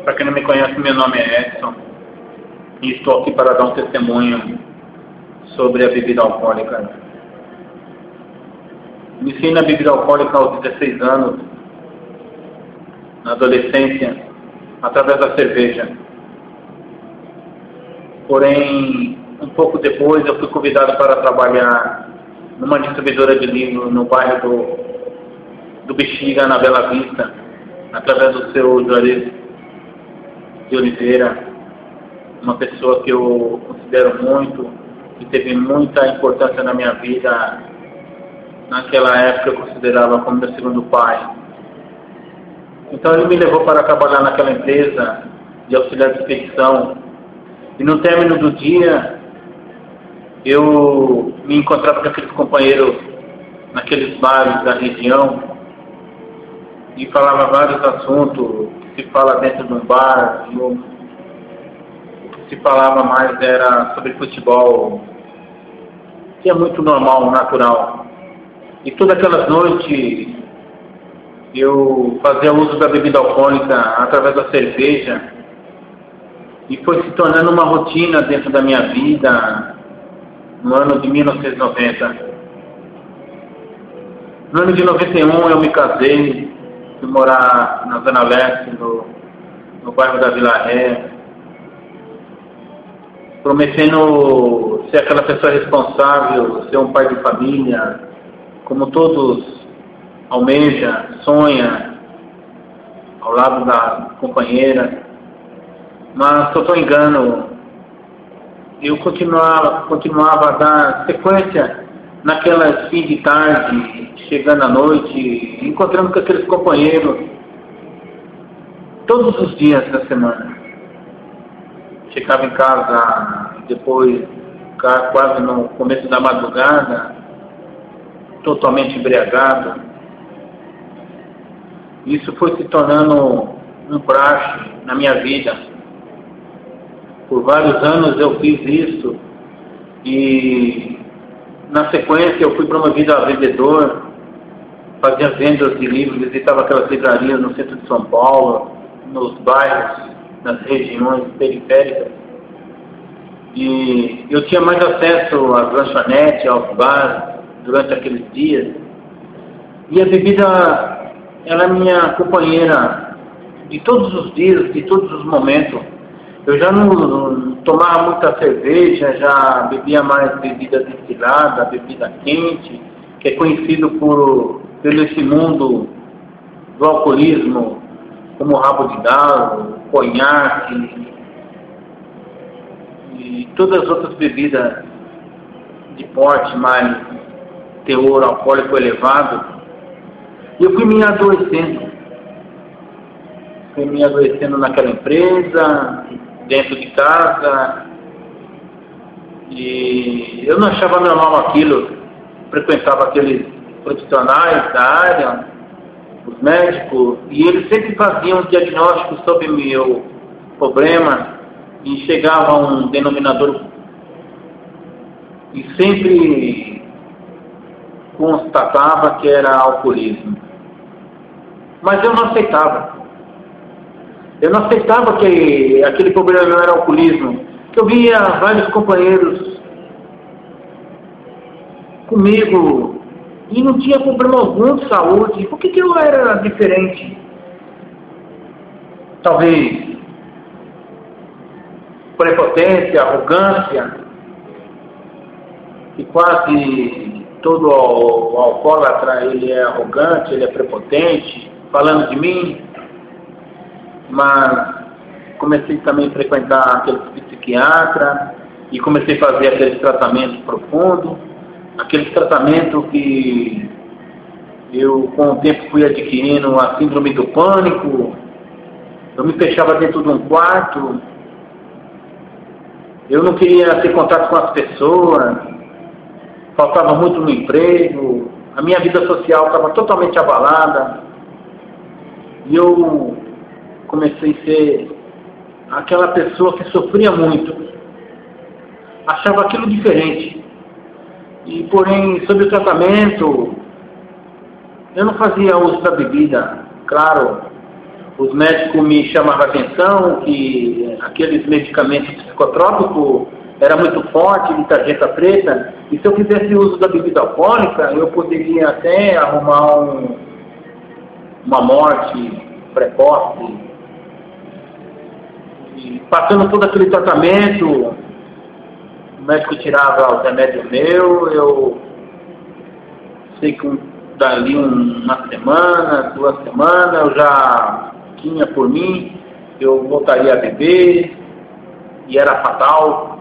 Para quem não me conhece, meu nome é Edson e estou aqui para dar um testemunho sobre a bebida alcoólica. Iniciei na bebida alcoólica aos 16 anos, na adolescência, através da cerveja. Porém, um pouco depois eu fui convidado para trabalhar numa distribuidora de livros no bairro do Bexiga, na Bela Vista, através do seu Juarez de Oliveira, uma pessoa que eu considero muito, que teve muita importância na minha vida. Naquela época eu considerava como meu segundo pai. Então ele me levou para trabalhar naquela empresa de auxiliar de expedição. E no término do dia, eu me encontrava com aqueles companheiros naqueles bares da região e falava vários assuntos que se fala dentro de um bar. E o que se falava mais era sobre futebol, que é muito normal, natural. E todas aquelas noites eu fazia uso da bebida alcoólica através da cerveja e foi se tornando uma rotina dentro da minha vida no ano de 1990. No ano de 91 eu me casei, fui morar na Zona Leste, no bairro da Vila Ré, prometendo ser aquela pessoa responsável, ser um pai de família, como todos almeja, sonha, ao lado da companheira. Mas, total engano, eu continuava a dar sequência naquelas fins de tarde, chegando à noite, encontrando com aqueles companheiros todos os dias da semana. Chegava em casa depois, quase no começo da madrugada, totalmente embriagado. Isso foi se tornando um praxe na minha vida. Por vários anos eu fiz isso e na sequência eu fui promovido a vendedor, fazia vendas de livros, visitava aquelas livrarias no centro de São Paulo, nos bairros, nas regiões periféricas. E eu tinha mais acesso às lanchonetes, aos bares, durante aqueles dias. E a bebida era minha companheira de todos os dias, de todos os momentos. Eu já não tomava muita cerveja, já bebia mais bebida destilada, bebida quente, que é conhecido pelo esse mundo do alcoolismo como rabo de galo, conhaque e todas as outras bebidas de porte mais teor alcoólico elevado. E eu fui me adoecendo naquela empresa, dentro de casa, e eu não achava normal aquilo. Frequentava aqueles profissionais da área, os médicos, e eles sempre faziam um diagnóstico sobre o meu problema e chegava a um denominador e sempre constatava que era alcoolismo. Mas eu não aceitava. Eu não aceitava que aquele problema não era alcoolismo. Eu via vários companheiros comigo e não tinha problema algum de saúde. Por que eu era diferente? Talvez prepotência, arrogância, que quase todo alcoólatra ele é arrogante, ele é prepotente, falando de mim. Mas comecei também a frequentar aqueles psiquiatras e comecei a fazer aqueles tratamentos profundos, aqueles tratamentos que eu com o tempo fui adquirindo a síndrome do pânico. Eu me fechava dentro de um quarto, eu não queria ter contato com as pessoas, faltava muito no emprego, a minha vida social estava totalmente abalada e eu comecei a ser aquela pessoa que sofria muito, achava aquilo diferente. E porém, sobre o tratamento, eu não fazia uso da bebida. Claro, Os médicos me chamavam a atenção que aqueles medicamentos psicotrópicos era muito forte, de tarjeta preta, e se eu fizesse uso da bebida alcoólica, eu poderia até arrumar uma morte precoce. E passando todo aquele tratamento, o médico tirava os remédios meus, eu sei que dali uma semana, 2 semanas, eu já tinha por mim, eu voltaria a beber, e era fatal.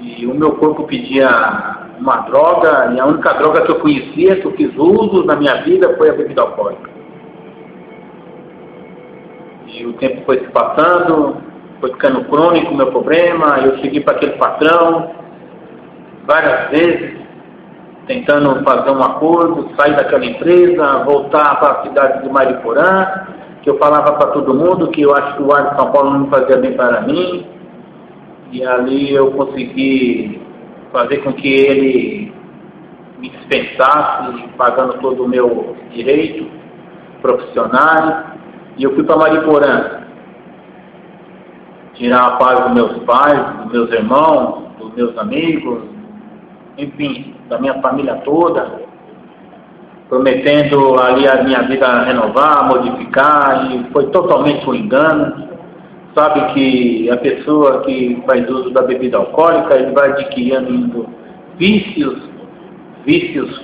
E o meu corpo pedia uma droga, e a única droga que eu conhecia, que eu fiz uso na minha vida, foi a bebida alcoólica. E o tempo foi se passando, foi ficando crônico o meu problema, eu cheguei para aquele patrão várias vezes, tentando fazer um acordo, sair daquela empresa, voltar para a cidade de Mariporã, que eu falava para todo mundo que eu acho que o ar de São Paulo não fazia bem para mim. E ali eu consegui fazer com que ele me dispensasse, pagando todo o meu direito profissional. E eu fui para Mariporã, tirar a paz dos meus pais, dos meus irmãos, dos meus amigos, enfim, da minha família toda, prometendo ali a minha vida renovar, modificar, e foi totalmente um engano. Sabe que a pessoa que faz uso da bebida alcoólica, ele vai adquirindo vícios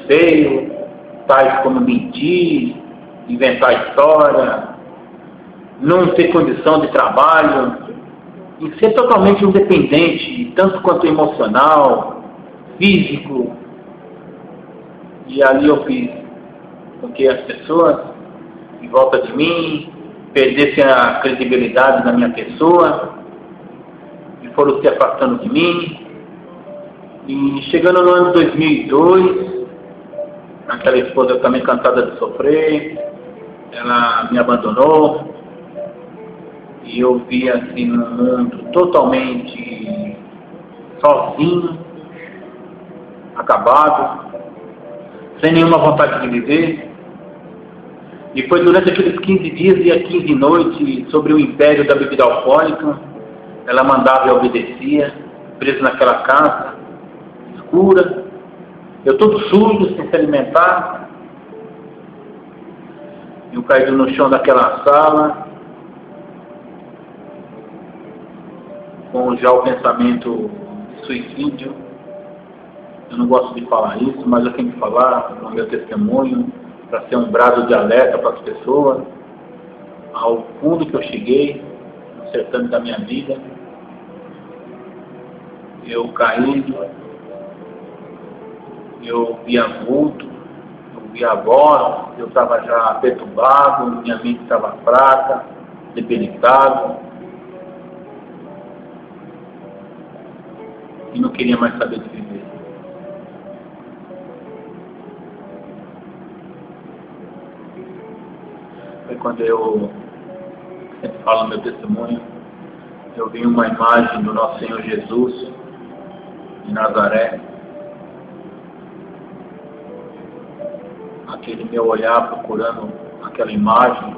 feios, tais como mentir, inventar história, não ter condição de trabalho, e ser totalmente independente, tanto quanto emocional, físico. E ali eu fiz com que as pessoas em volta de mim perdessem a credibilidade na minha pessoa e foram se afastando de mim. E chegando no ano 2002, aquela esposa também cansada de sofrer, ela me abandonou e eu vi assim num mundo totalmente sozinho, acabado, sem nenhuma vontade de viver. E foi durante aqueles 15 dias e as 15 noites sobre o império da bebida alcoólica. Ela mandava e obedecia, preso naquela casa escura, eu todo sujo, sem se alimentar. Eu caído no chão daquela sala, com já o pensamento de suicídio. Eu não gosto de falar isso, mas eu tenho que falar no meu testemunho, para ser um brado de alerta para as pessoas, ao fundo que eu cheguei, no certame da minha vida. Eu caí, eu via vulto, eu via voz, eu estava já perturbado, minha mente estava fraca, debilitado, e não queria mais saber de viver. Foi quando eu sempre falo no meu testemunho, eu vi uma imagem do nosso Senhor Jesus de Nazaré, aquele meu olhar procurando aquela imagem,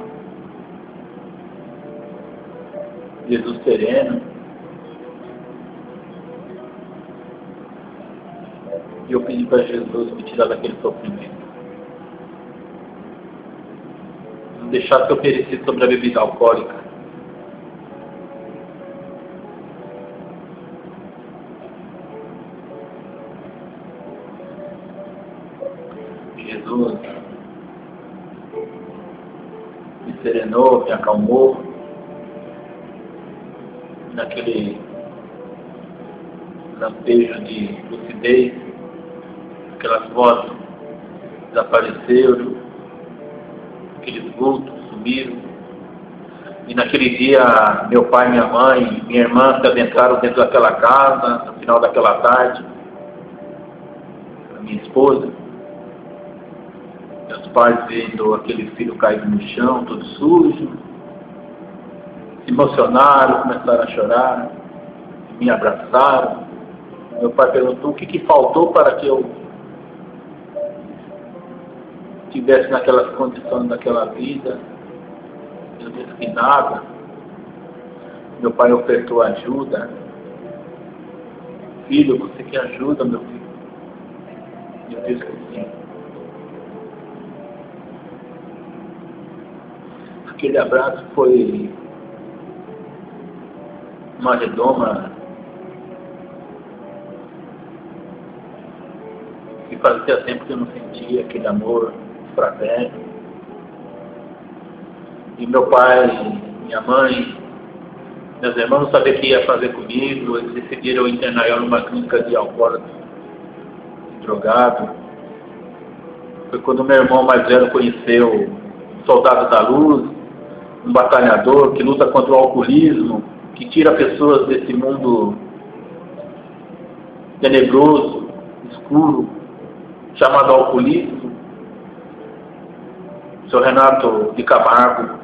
Jesus sereno, e eu pedi para Jesus me tirar daquele sofrimento. Deixar que eu perecesse sobre a bebida alcoólica. Jesus me serenou, me acalmou, naquele lampejo de lucidez, aquelas vozes desapareceram, aqueles vultos sumiram. E naquele dia, meu pai, minha mãe, minha irmã se adentraram dentro daquela casa, no final daquela tarde. A minha esposa, meus pais vendo aquele filho caído no chão, todo sujo, se emocionaram, começaram a chorar, me abraçaram. Meu pai perguntou o que faltou para que eu estivesse naquelas condições daquela vida. disse que nada. Meu pai ofertou ajuda. Filho, você quer ajuda, meu filho? E eu disse que sim. Aquele abraço foi uma redoma que fazia tempo que eu não sentia aquele amor fraterno. E meu pai, minha mãe, meus irmãos não sabiam o que ia fazer comigo. Eles decidiram internar eu numa clínica de alcoólatra, de drogado. Foi quando meu irmão mais velho conheceu um soldado da luz, um batalhador que luta contra o alcoolismo, que tira pessoas desse mundo tenebroso, escuro, chamado alcoolismo. O Sr. Renato de Camargo,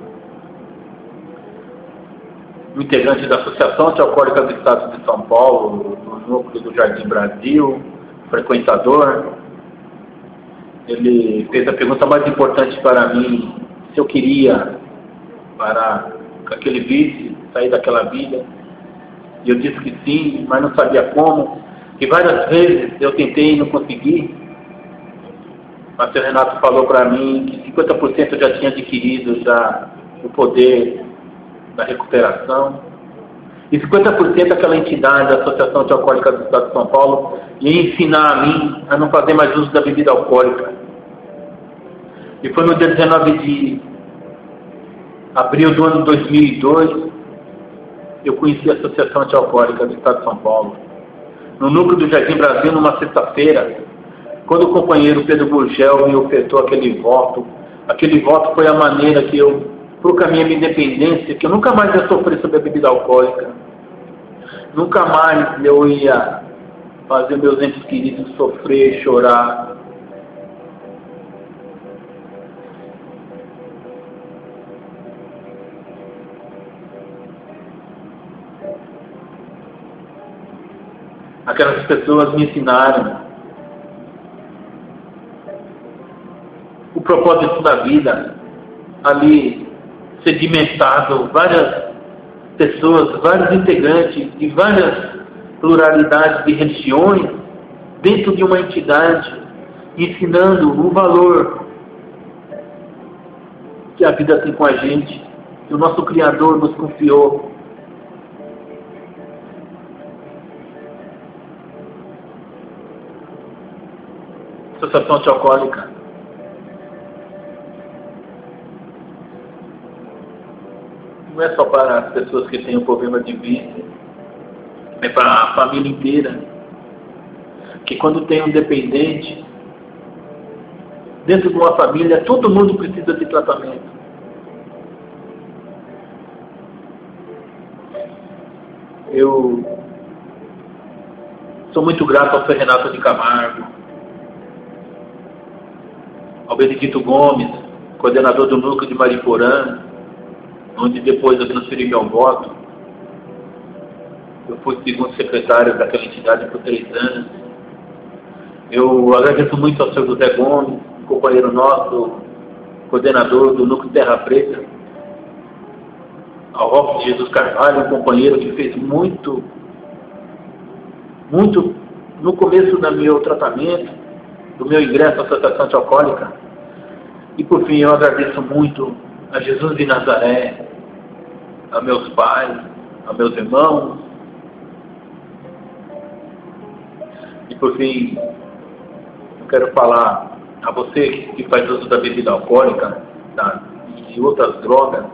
um integrante da Associação Antialcoólica do Estado de São Paulo, no núcleo do Jardim Brasil, frequentador. Ele fez a pergunta mais importante para mim, se eu queria parar com aquele vício, sair daquela vida. E eu disse que sim, mas não sabia como. E várias vezes eu tentei e não consegui. Mas o Sr. Renato falou para mim que 50% eu já tinha adquirido já o poder da recuperação. E 50% aquela entidade, a Associação Antialcoólica do Estado de São Paulo, ia ensinar a mim a não fazer mais uso da bebida alcoólica. E foi no dia 19 de abril do ano 2002, eu conheci a Associação Antialcoólica do Estado de São Paulo, no núcleo do Jardim Brasil, numa sexta-feira, quando o companheiro Pedro Burgel me ofertou aquele voto. Aquele voto foi a maneira que eu proclamei a minha independência, que eu nunca mais ia sofrer sobre a bebida alcoólica. Nunca mais eu ia fazer meus entes queridos sofrer, chorar. Aquelas pessoas me ensinaram o propósito da vida, ali sedimentado, várias pessoas, vários integrantes de várias pluralidades de religiões dentro de uma entidade, ensinando o valor que a vida tem com a gente, que o nosso Criador nos confiou. Associação Antialcoólica não é só para as pessoas que têm um problema de vício, é para a família inteira. Que quando tem um dependente, dentro de uma família, todo mundo precisa de tratamento. Eu sou muito grato ao Sr. Renato de Camargo, ao Benedito Gomes, coordenador do núcleo de Mariporã, onde depois eu transferi meu voto. Eu fui segundo secretário daquela entidade por 3 anos. Eu agradeço muito ao Sr. José Gomes, um companheiro nosso, coordenador do núcleo Terra Preta, ao Robson Jesus Carvalho, um companheiro que fez muito no começo do meu tratamento, do meu ingresso à Associação Antialcoólica. E por fim eu agradeço muito a Jesus de Nazaré, a meus pais, a meus irmãos. E por fim, eu quero falar a você que faz uso da bebida alcoólica e outras drogas.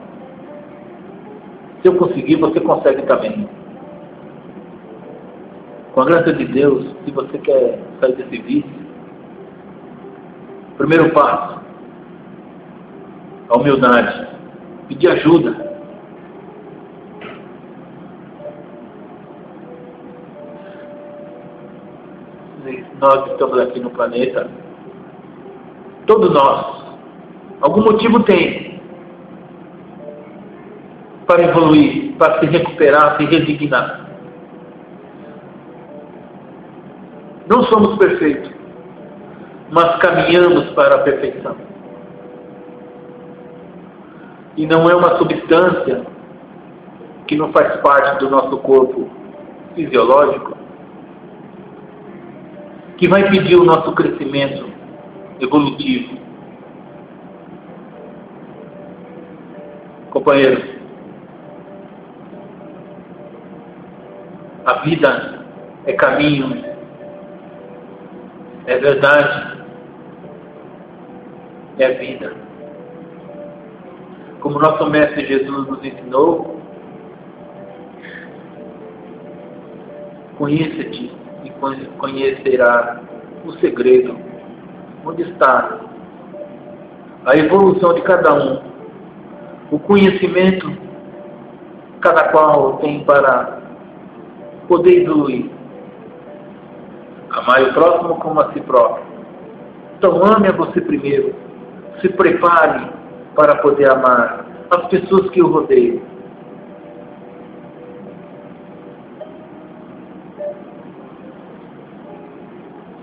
Se eu conseguir, você consegue também. Com a graça de Deus, se você quer sair desse vício, primeiro passo, a humildade, pedir ajuda. Nós estamos aqui no planeta, todos nós, algum motivo tem para evoluir, para se recuperar, se resignar. Não somos perfeitos, mas caminhamos para a perfeição. e não é uma substância que não faz parte do nosso corpo fisiológico, que vai impedir o nosso crescimento evolutivo. Companheiros, a vida é caminho, é verdade, é vida. Como nosso Mestre Jesus nos ensinou, conheça-te e conhecerá o segredo, onde está a evolução de cada um, o conhecimento que cada qual tem para poder evoluir. Amar o próximo como a si próprio. Então ame a você primeiro. Se prepare para poder amar as pessoas que o rodeiam.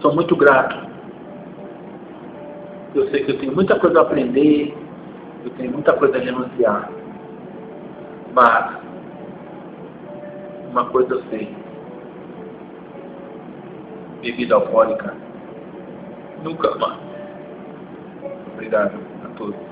Sou muito grato. Eu sei que eu tenho muita coisa a aprender, eu tenho muita coisa a renunciar. Mas uma coisa eu sei. Bebida alcoólica nunca mais. Obrigado a todos.